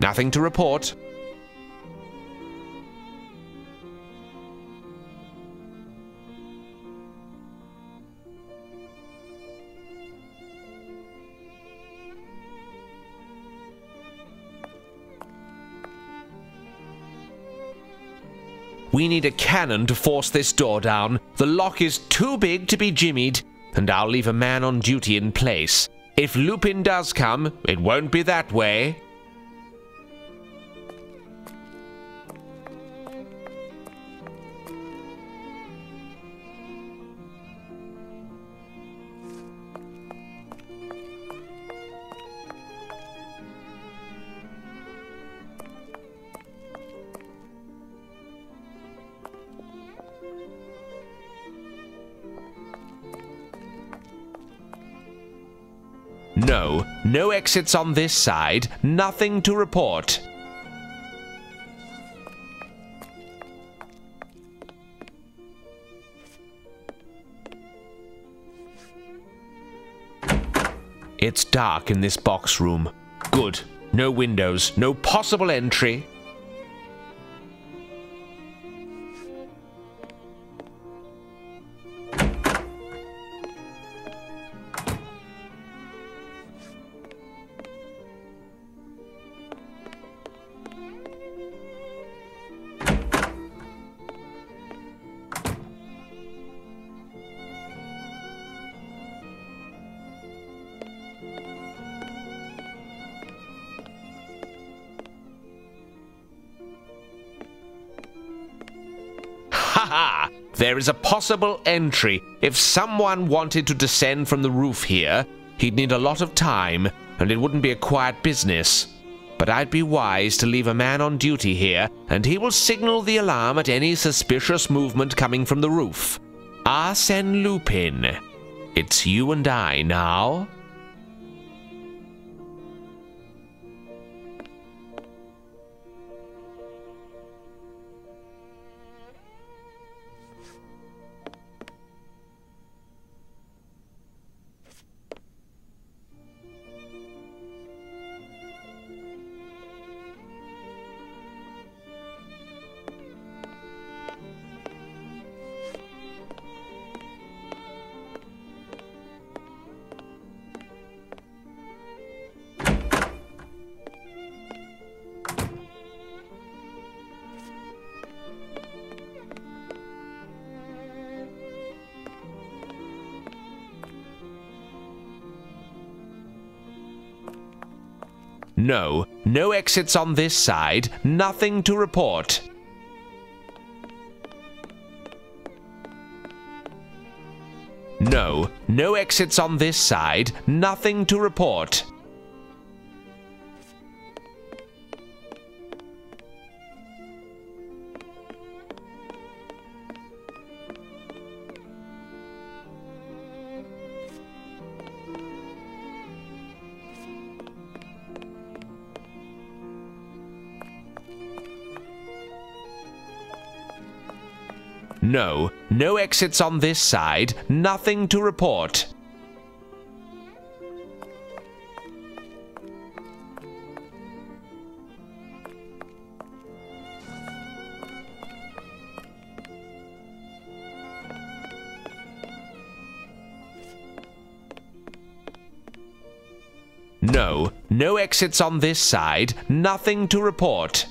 Nothing to report. We need a cannon to force this door down. The lock is too big to be jimmied, and I'll leave a man on duty in place. If Lupin does come, it won't be that way. No, no exits on this side, nothing to report. It's dark in this box room. Good. No windows, no possible entry. Haha! There is a possible entry. If someone wanted to descend from the roof here, he'd need a lot of time, and it wouldn't be a quiet business. But I'd be wise to leave a man on duty here, and he will signal the alarm at any suspicious movement coming from the roof. Arsène Lupin. It's you and I now. No, no exits on this side, nothing to report. No, no exits on this side, nothing to report. No, no exits on this side, nothing to report. No, no exits on this side, nothing to report.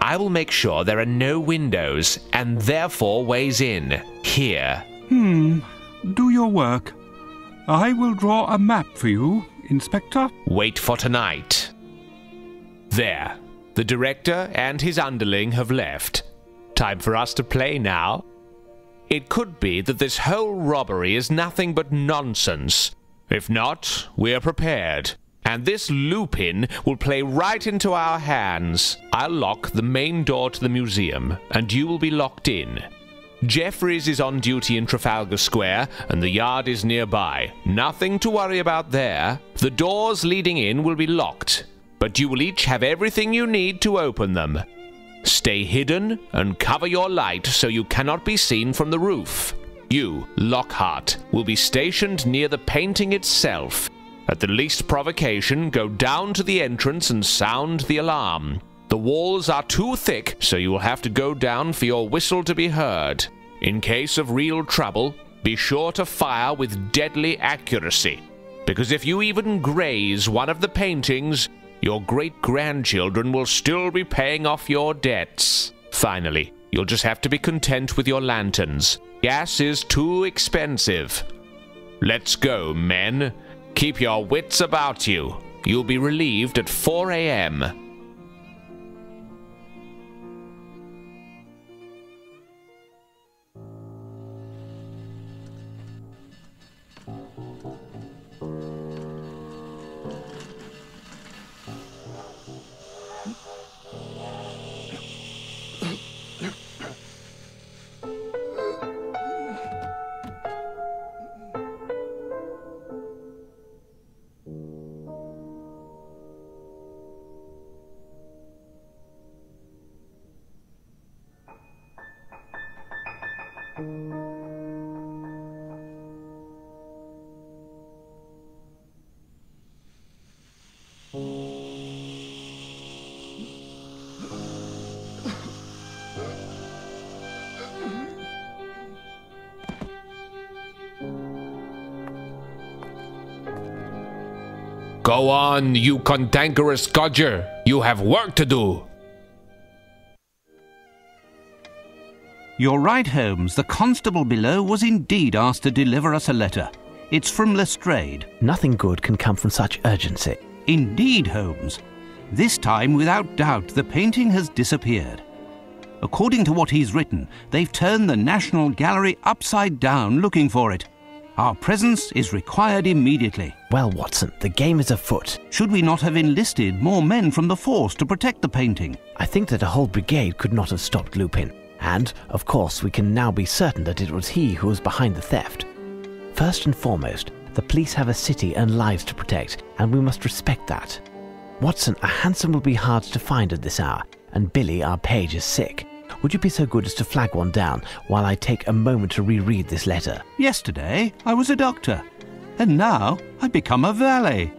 I will make sure there are no windows, and therefore ways in. Here. Do your work. I will draw a map for you Inspector? Wait for tonight. There. The director and his underling have left. Time for us to play now. It could be that this whole robbery is nothing but nonsense. If not, we're prepared. And this Lupin will play right into our hands. I'll lock the main door to the museum, and you will be locked in. Jeffries is on duty in Trafalgar Square, and the yard is nearby. Nothing to worry about there. The doors leading in will be locked, but you will each have everything you need to open them. Stay hidden and cover your light so you cannot be seen from the roof. You, Lockhart, will be stationed near the painting itself. At the least provocation, go down to the entrance and sound the alarm. The walls are too thick, so you will have to go down for your whistle to be heard. In case of real trouble, be sure to fire with deadly accuracy, because if you even graze one of the paintings, your great-grandchildren will still be paying off your debts. Finally, you'll just have to be content with your lanterns. Gas is too expensive. Let's go, men. Keep your wits about you. You'll be relieved at 4 a.m. Go on, you cantankerous codger. You have work to do. You're right, Holmes. The constable below was indeed asked to deliver us a letter. It's from Lestrade. Nothing good can come from such urgency. Indeed, Holmes. This time, without doubt, the painting has disappeared. According to what he's written, they've turned the National Gallery upside down looking for it. Our presence is required immediately. Well, Watson, the game is afoot. Should we not have enlisted more men from the force to protect the painting? I think that a whole brigade could not have stopped Lupin. And, of course, we can now be certain that it was he who was behind the theft. First and foremost, the police have a city and lives to protect, and we must respect that. Watson, a hansom will be hard to find at this hour, and Billy, our page, is sick. Would you be so good as to flag one down while I take a moment to reread this letter? Yesterday, I was a doctor, and now I've become a valet.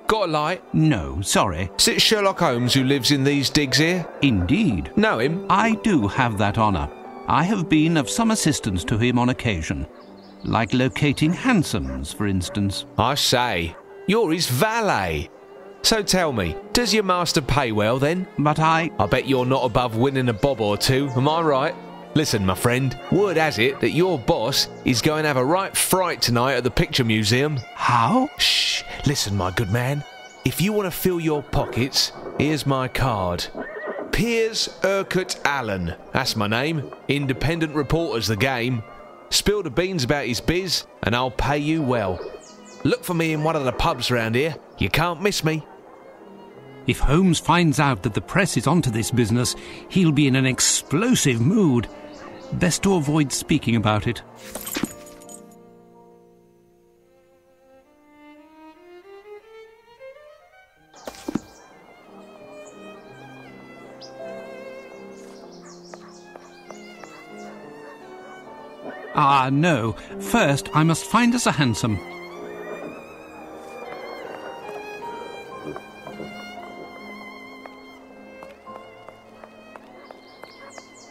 Got a light? No, sorry. Is it Sherlock Holmes who lives in these digs here? Indeed. Know him? I do have that honour. I have been of some assistance to him on occasion. Like locating hansoms, for instance. I say, you're his valet. So tell me, does your master pay well then? But I bet you're not above winning a bob or two, am I right? Listen, my friend, word has it that your boss is going to have a right fright tonight at the Picture Museum. How? Shh, listen, my good man. If you want to fill your pockets, here's my card. Piers Urquhart Allen, that's my name. Independent reporter's the game. Spill the beans about his biz, and I'll pay you well. Look for me in one of the pubs round here. You can't miss me. If Holmes finds out that the press is onto this business, he'll be in an explosive mood. Best to avoid speaking about it. Ah, no. First, I must find us a hansom.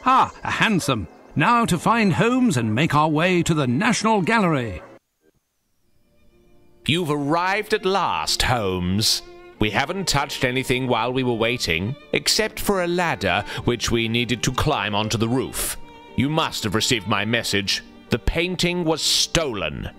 Ah, a hansom. Now to find Holmes and make our way to the National Gallery. You've arrived at last, Holmes. We haven't touched anything while we were waiting, except for a ladder which we needed to climb onto the roof. You must have received my message. The painting was stolen.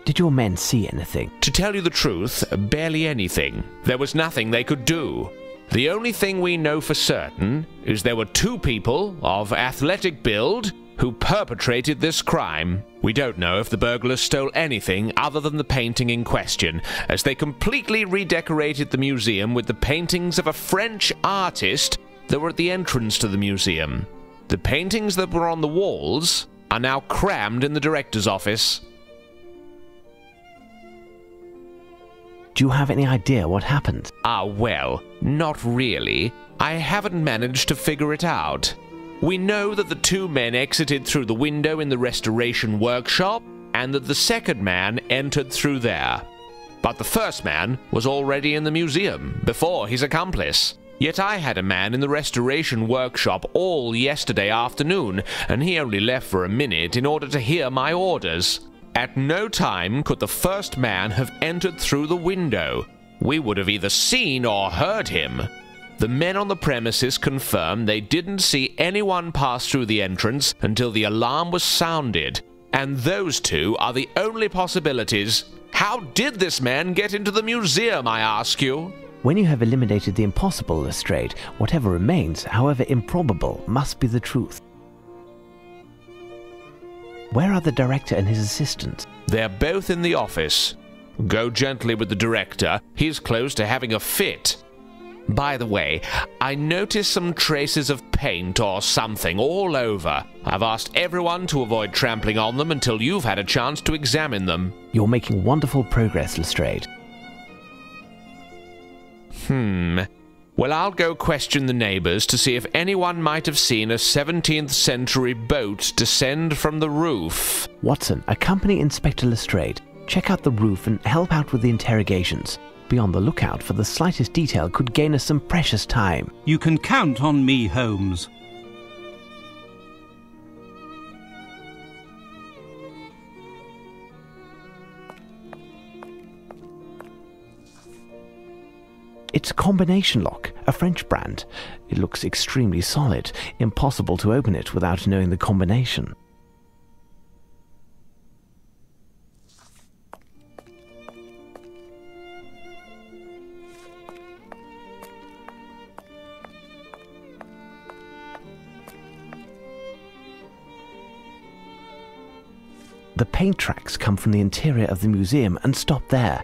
Did your men see anything? To tell you the truth, barely anything. There was nothing they could do. The only thing we know for certain is there were two people of athletic build who perpetrated this crime. We don't know if the burglars stole anything other than the painting in question, as they completely redecorated the museum with the paintings of a French artist that were at the entrance to the museum. The paintings that were on the walls are now crammed in the director's office. Do you have any idea what happened? Ah, well, not really. I haven't managed to figure it out. We know that the two men exited through the window in the restoration workshop, and that the second man entered through there. But the first man was already in the museum, before his accomplice. Yet I had a man in the restoration workshop all yesterday afternoon, and he only left for a minute in order to hear my orders. At no time could the first man have entered through the window. We would have either seen or heard him. The men on the premises confirm they didn't see anyone pass through the entrance until the alarm was sounded. And those two are the only possibilities. How did this man get into the museum, I ask you? When you have eliminated the impossible, Lestrade, whatever remains, however improbable, must be the truth. Where are the director and his assistant? They're both in the office. Go gently with the director. He's close to having a fit. By the way, I noticed some traces of paint or something all over. I've asked everyone to avoid trampling on them until you've had a chance to examine them. You're making wonderful progress, Lestrade. Well, I'll go question the neighbors to see if anyone might have seen a 17th century boat descend from the roof. Watson, accompany Inspector Lestrade. Check out the roof and help out with the interrogations. Be on the lookout, for the slightest detail could gain us some precious time. You can count on me, Holmes. It's a combination lock, a French brand. It looks extremely solid. Impossible to open it without knowing the combination. The paint tracks come from the interior of the museum and stop there.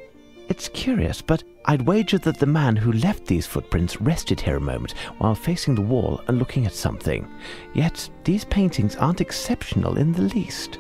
It's curious, but I'd wager that the man who left these footprints rested here a moment while facing the wall and looking at something. Yet these paintings aren't exceptional in the least.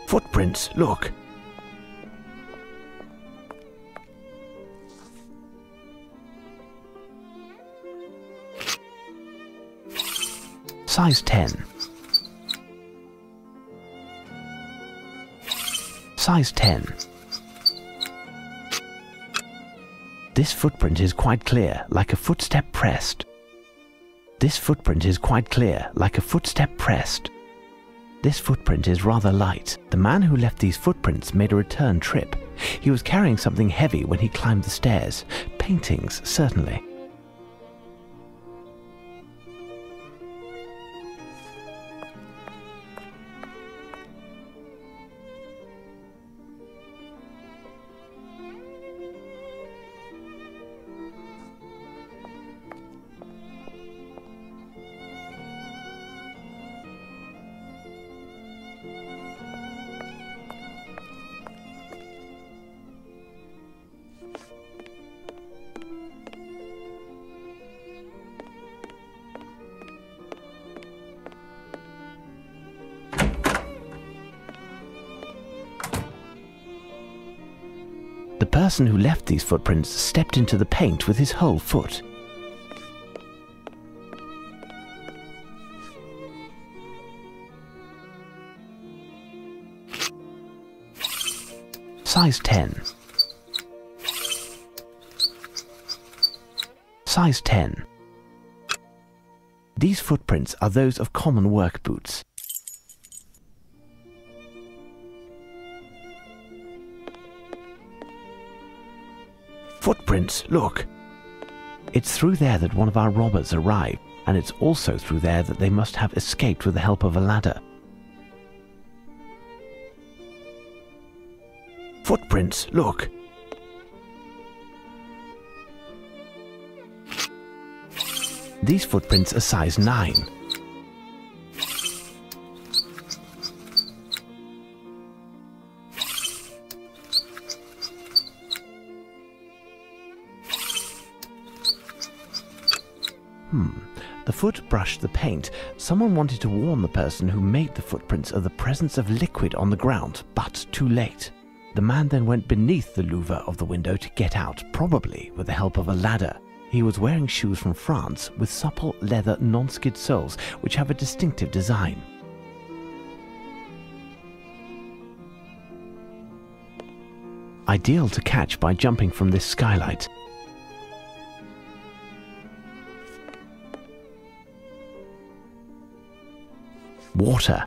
Footprints, look. Size 10. Size 10. This footprint is quite clear, like a footstep pressed. This footprint is quite clear, like a footstep pressed. This footprint is rather light. The man who left these footprints made a return trip. He was carrying something heavy when he climbed the stairs. Paintings, certainly. The person who left these footprints stepped into the paint with his whole foot. Size 10. Size 10. These footprints are those of common work boots. Footprints, look! It's through there that one of our robbers arrived, and it's also through there that they must have escaped with the help of a ladder. Footprints, look! These footprints are size 9. The foot brushed the paint. Someone wanted to warn the person who made the footprints of the presence of liquid on the ground, but too late. The man then went beneath the louver of the window to get out, probably with the help of a ladder. He was wearing shoes from France with supple leather non-skid soles, which have a distinctive design. Ideal to catch by jumping from this skylight. Water.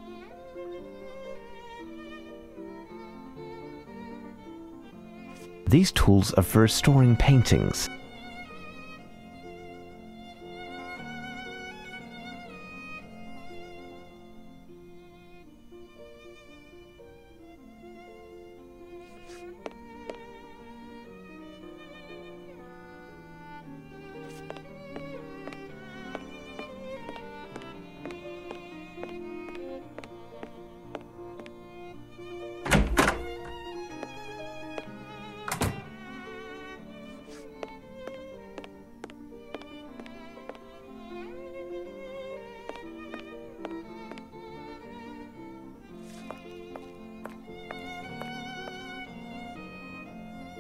These tools are for restoring paintings.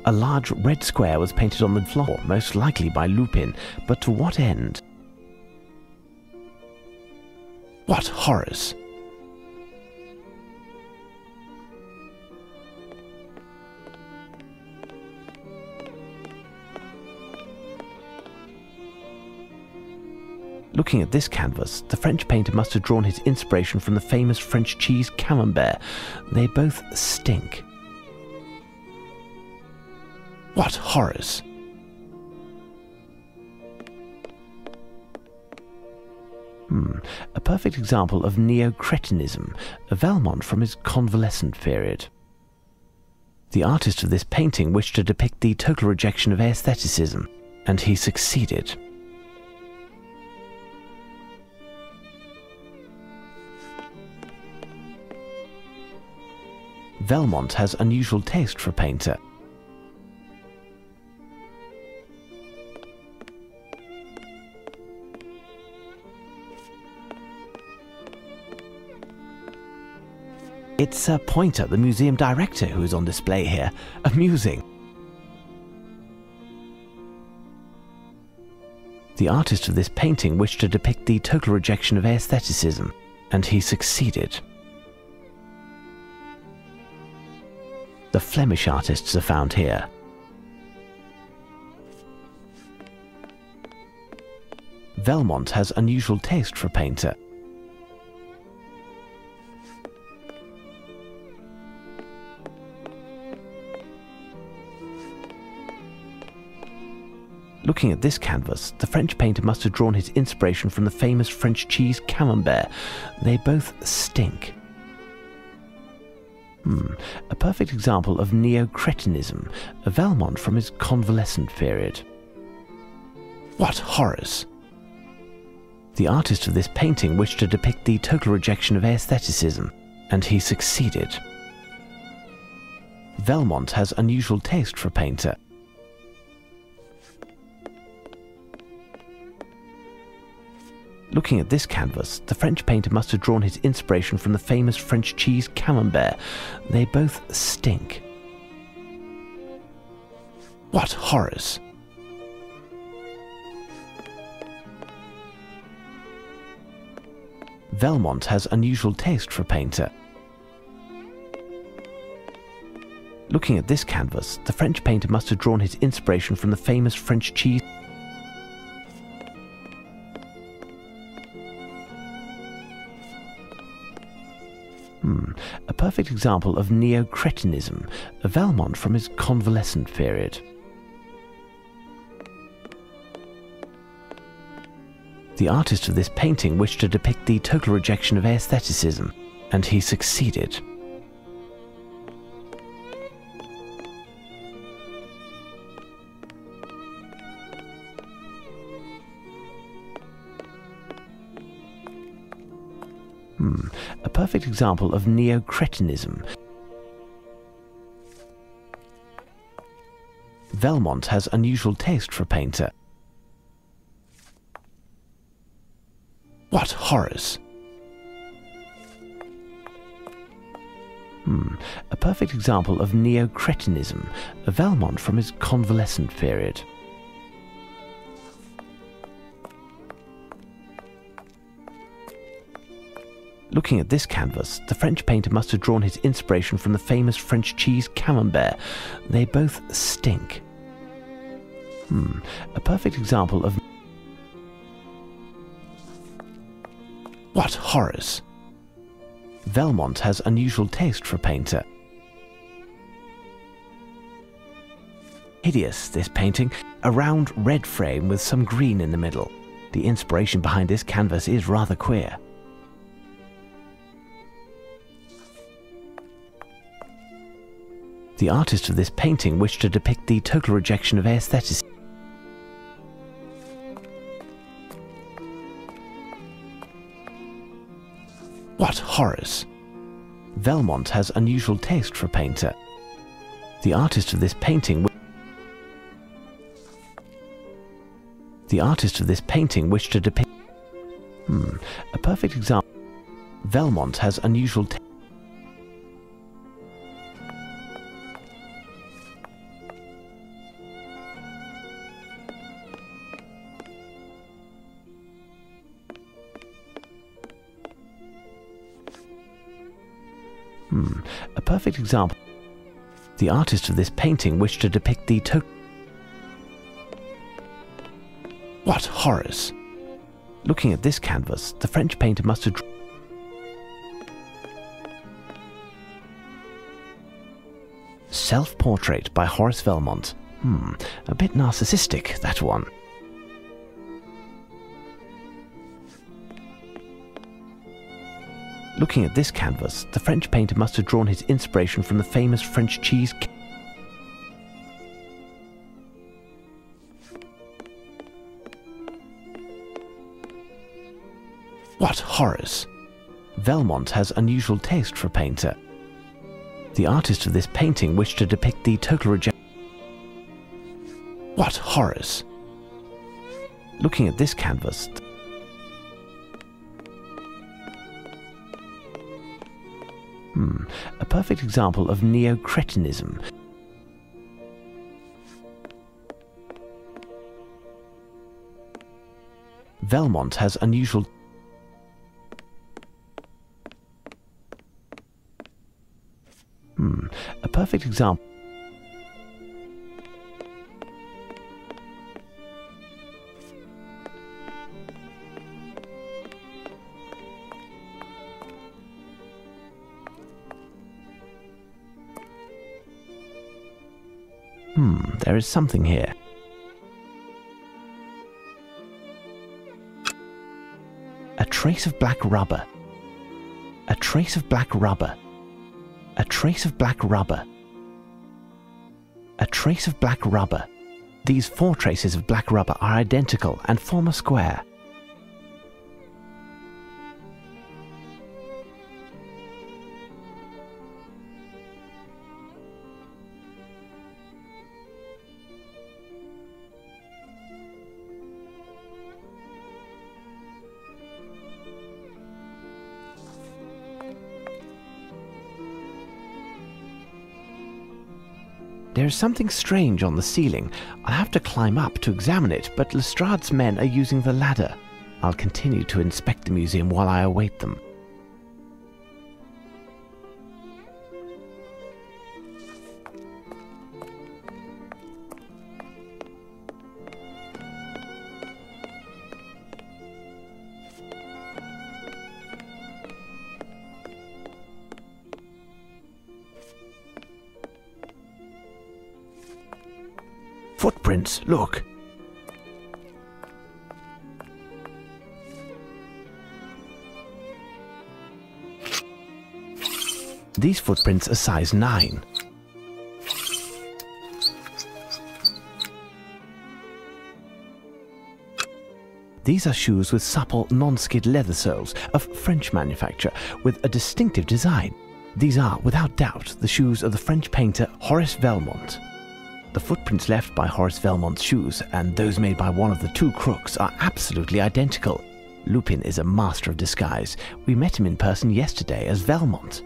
A large red square was painted on the floor, most likely by Lupin, but to what end? What horrors! Looking at this canvas, the French painter must have drawn his inspiration from the famous French cheese Camembert. They both stink. What horrors! A perfect example of neo-cretinism, a Valmont from his convalescent period. The artist of this painting wished to depict the total rejection of aestheticism, and he succeeded. Valmont has unusual taste for a painter. It's Pointer, the museum director, who is on display here. Amusing. The artist of this painting wished to depict the total rejection of aestheticism, and he succeeded. The Flemish artists are found here. Valmont has unusual taste for a painter. Looking at this canvas, the French painter must have drawn his inspiration from the famous French cheese Camembert. They both stink. A perfect example of neo-cretinism, a Valmont from his convalescent period. What horrors! The artist of this painting wished to depict the total rejection of aestheticism, and he succeeded. Valmont has unusual taste for a painter. Looking at this canvas, the French painter must have drawn his inspiration from the famous French cheese Camembert. They both stink. What horrors! Valmont has unusual taste for a painter. Looking at this canvas, the French painter must have drawn his inspiration from the famous French cheese. A perfect example of neo-cretinism, a Valmont from his convalescent period. The artist of this painting wished to depict the total rejection of aestheticism, and he succeeded. A perfect example of neo-cretinism. Valmont has unusual taste for a painter. What horrors! A perfect example of neo-cretinism, a Valmont from his convalescent period. Looking at this canvas, the French painter must have drawn his inspiration from the famous French cheese Camembert. They both stink. A perfect example of... What horrors! Valmont has unusual taste for a painter. Hideous, this painting. A round red frame with some green in the middle. The inspiration behind this canvas is rather queer. The artist of this painting wished to depict the total rejection of aestheticism. What horrors! Valmont has unusual taste for a painter. The artist of this painting wished to depict... A perfect example. Valmont has unusual taste. A perfect example. The artist of this painting wished to depict the total... What horrors! Looking at this canvas, the French painter must have... Self-portrait by Horace Valmont. A bit narcissistic, that one. Looking at this canvas, the French painter must have drawn his inspiration from the famous French cheese... What horrors! Valmont has unusual taste for a painter. The artist of this painting wished to depict the total rejection... What horrors! Looking at this canvas... A perfect example of neo-cretinism. Valmont has unusual... A perfect example... There is something here. A trace of black rubber. A trace of black rubber. A trace of black rubber. A trace of black rubber. These 4 traces of black rubber are identical and form a square. There is something strange on the ceiling. I'll have to climb up to examine it, but Lestrade's men are using the ladder. I'll continue to inspect the museum while I await them. Footprints, look! These footprints are size 9. These are shoes with supple, non-skid leather soles of French manufacture with a distinctive design. These are, without doubt, the shoes of the French painter Horace Velmont. The footprints left by Horace Velmont's shoes and those made by one of the two crooks are absolutely identical. Lupin is a master of disguise. We met him in person yesterday as Velmont.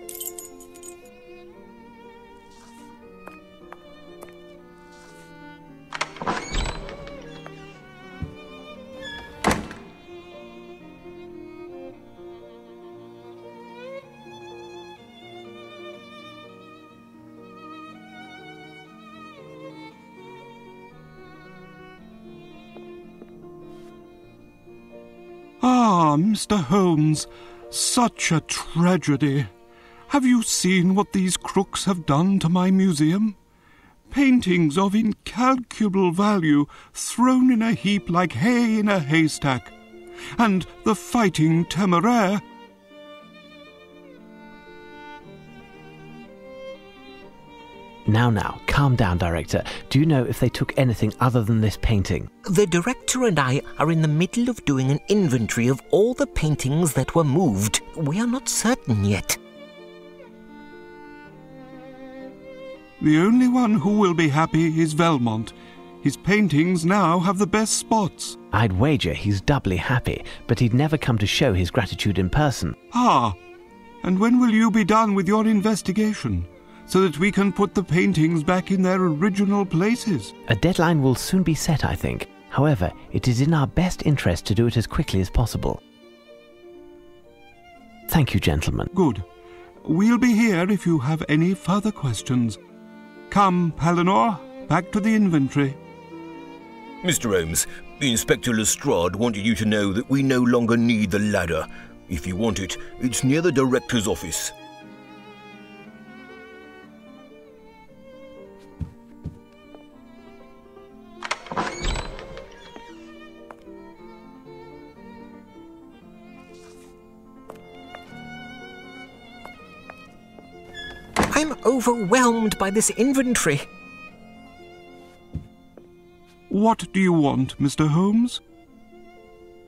Ah, Mr. Holmes, such a tragedy. Have you seen what these crooks have done to my museum? Paintings of incalculable value thrown in a heap like hay in a haystack. And the Fighting Temeraire. Now, calm down, Director. Do you know if they took anything other than this painting? The Director and I are in the middle of doing an inventory of all the paintings that were moved. We are not certain yet. The only one who will be happy is Velmont. His paintings now have the best spots. I'd wager he's doubly happy, but he'd never come to show his gratitude in person. Ah, and when will you be done with your investigation, so that we can put the paintings back in their original places? A deadline will soon be set, I think. However, it is in our best interest to do it as quickly as possible. Thank you, gentlemen. Good. We'll be here if you have any further questions. Come, Palinor, back to the inventory. Mr. Holmes, Inspector Lestrade wanted you to know that we no longer need the ladder. If you want it, it's near the Director's office. I'm overwhelmed by this inventory. What do you want, Mr. Holmes?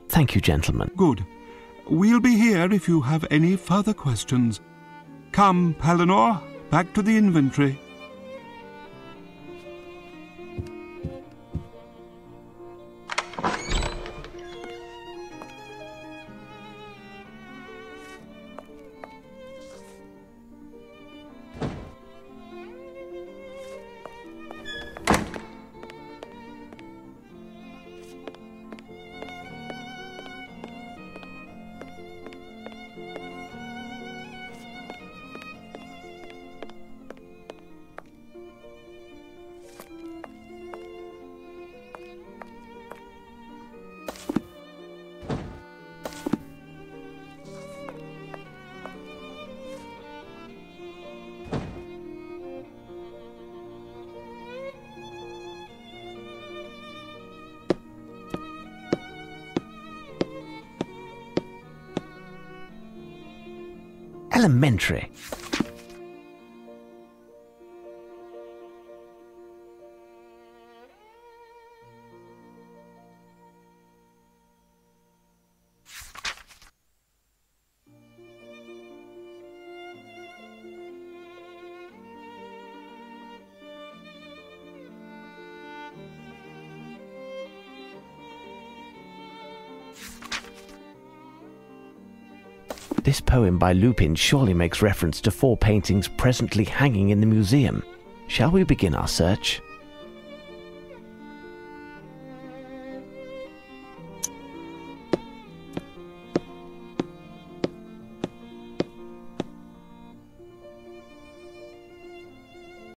Thank you, gentlemen. Good. We'll be here if you have any further questions. Come, Palinor, back to the inventory. Elementary. This poem by Lupin surely makes reference to 4 paintings presently hanging in the museum. Shall we begin our search?